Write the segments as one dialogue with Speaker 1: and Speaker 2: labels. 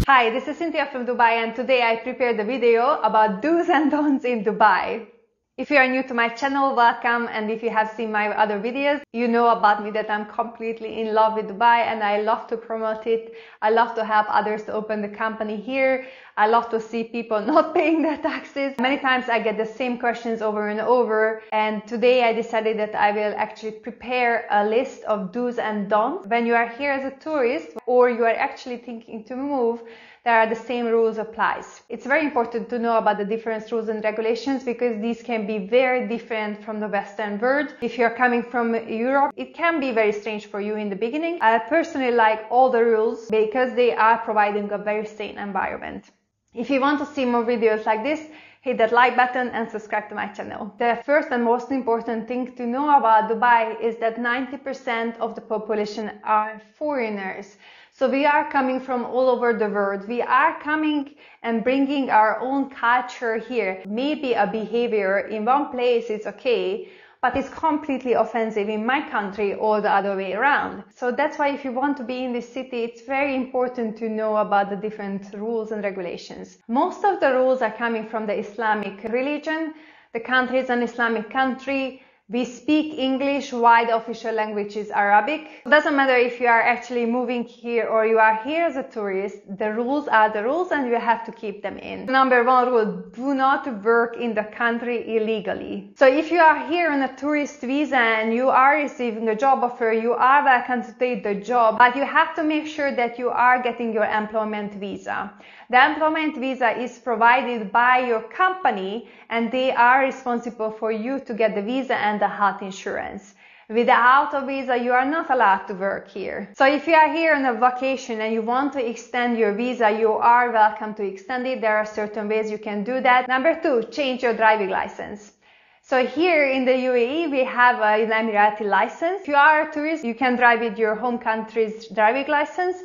Speaker 1: Hi, this is Cynthia from Dubai, and today I prepared a video about do's and don'ts in Dubai. If you are new to my channel, welcome, and if you have seen my other videos, you know about me that I'm completely in love with Dubai and I love to promote it. I love to help others to open the company here. I love to see people not paying their taxes. Many times I get the same questions over and over, and today I decided that I will actually prepare a list of do's and don'ts. When you are here as a tourist or you are actually thinking to move, there are the same rules applies. It's very important to know about the different rules and regulations because these can be very different from the Western world. If you're coming from Europe, it can be very strange for you in the beginning. I personally like all the rules because they are providing a very sane environment. If you want to see more videos like this, hit that like button and subscribe to my channel. The first and most important thing to know about Dubai is that 90% of the population are foreigners. So we are coming from all over the world. We are coming and bringing our own culture here. Maybe a behavior in one place is okay, but it's completely offensive in my country or the other way around. So that's why if you want to be in this city, it's very important to know about the different rules and regulations. Most of the rules are coming from the Islamic religion. The country is an Islamic country. We speak English, while the official language is Arabic. It doesn't matter if you are actually moving here or you are here as a tourist, the rules are the rules and you have to keep them in. Number one rule, do not work in the country illegally. So if you are here on a tourist visa and you are receiving a job offer, you are welcome to take the job, but you have to make sure that you are getting your employment visa. The employment visa is provided by your company and they are responsible for you to get the visa and the health insurance. Without a visa, you are not allowed to work here. So if you are here on a vacation and you want to extend your visa, you are welcome to extend it. There are certain ways you can do that. Number two, change your driving license. So here in the UAE, we have an Emirati license. If you are a tourist, you can drive with your home country's driving license.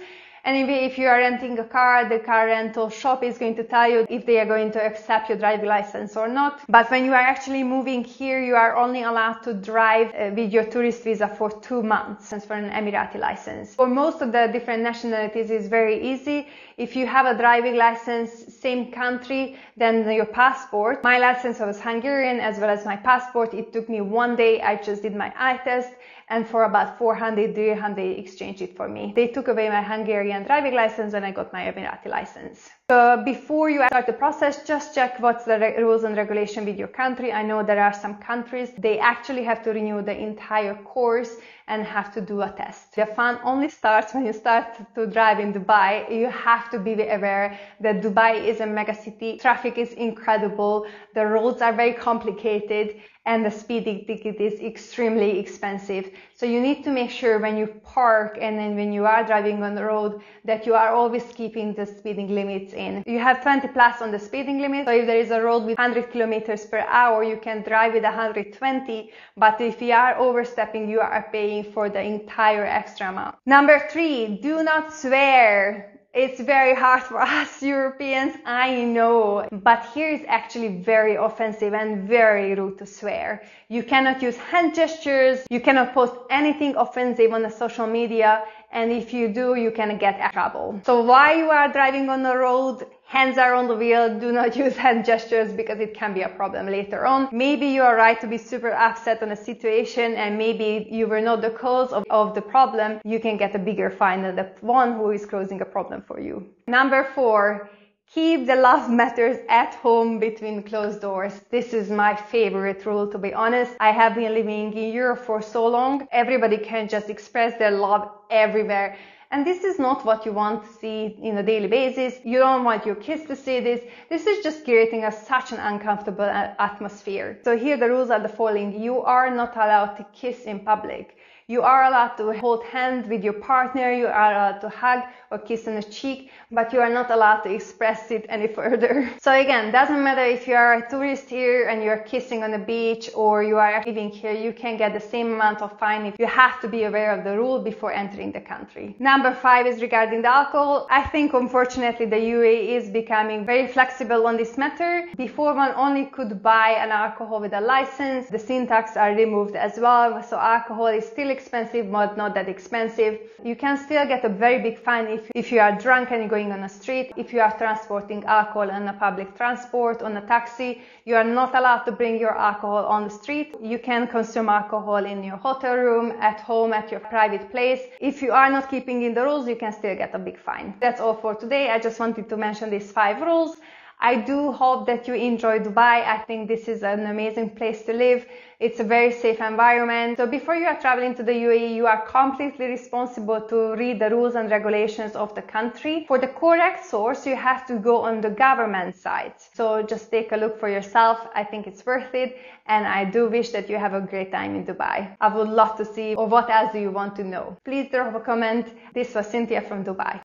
Speaker 1: And if you are renting a car, the car rental shop is going to tell you if they are going to accept your driving license or not. But when you are actually moving here, you are only allowed to drive with your tourist visa for 2 months for an Emirati license. For most of the different nationalities, it's very easy. If you have a driving license, same country, then your passport. My license was Hungarian as well as my passport. It took me 1 day. I just did my eye test. And for about 400 dirham, they exchanged it for me. They took away my Hungarian driving license and I got my Emirati license. So before you start the process, just check what's the rules and regulation with your country. I know there are some countries, they actually have to renew the entire course and have to do a test. The fun only starts when you start to drive in Dubai. You have to be aware that Dubai is a mega city. Traffic is incredible. The roads are very complicated and the speeding ticket is extremely expensive. So you need to make sure when you park and then when you are driving on the road that you are always keeping the speeding limits in. You have 20 plus on the speeding limit. So if there is a road with 100 kilometers per hour, you can drive with 120. But if you are overstepping, you are paying for the entire extra amount. Number three, do not swear. It's very hard for us Europeans, I know, but here is actually very offensive and very rude to swear. You cannot use hand gestures, you cannot post anything offensive on the social media, and if you do, you can get in trouble. So while you are driving on the road, hands are on the wheel, do not use hand gestures because it can be a problem later on. Maybe you are right to be super upset on a situation and maybe you were not the cause of the problem. You can get a bigger fine than the one who is causing a problem for you. Number four, keep the love matters at home between closed doors. This is my favorite rule, to be honest. I have been living in Europe for so long. Everybody can just express their love everywhere. And this is not what you want to see on a daily basis. You don't want your kids to see this. This is just creating such an uncomfortable atmosphere. So here the rules are the following. You are not allowed to kiss in public. You are allowed to hold hands with your partner, you are allowed to hug or kiss on the cheek, but you are not allowed to express it any further. So again, doesn't matter if you are a tourist here and you are kissing on the beach or you are living here, you can get the same amount of fine if you have to be aware of the rule before entering the country. Number 5 is regarding the alcohol. I think unfortunately the UAE is becoming very flexible on this matter. Before one only could buy an alcohol with a license, the sin tax are removed as well, so alcohol is still expensive but not that expensive. You can still get a very big fine if you are drunk and you're going on a street. If you are transporting alcohol on a public transport, on a taxi, you are not allowed to bring your alcohol on the street. You can consume alcohol in your hotel room, at home, at your private place. If you are not keeping in the rules, you can still get a big fine. That's all for today. I just wanted to mention these 5 rules. I do hope that you enjoy Dubai. I think this is an amazing place to live. It's a very safe environment. So before you are traveling to the UAE, you are completely responsible to read the rules and regulations of the country. For the correct source, you have to go on the government site. So just take a look for yourself. I think it's worth it. And I do wish that you have a great time in Dubai. I would love to see, or what else do you want to know? Please drop a comment. This was Cynthia from Dubai.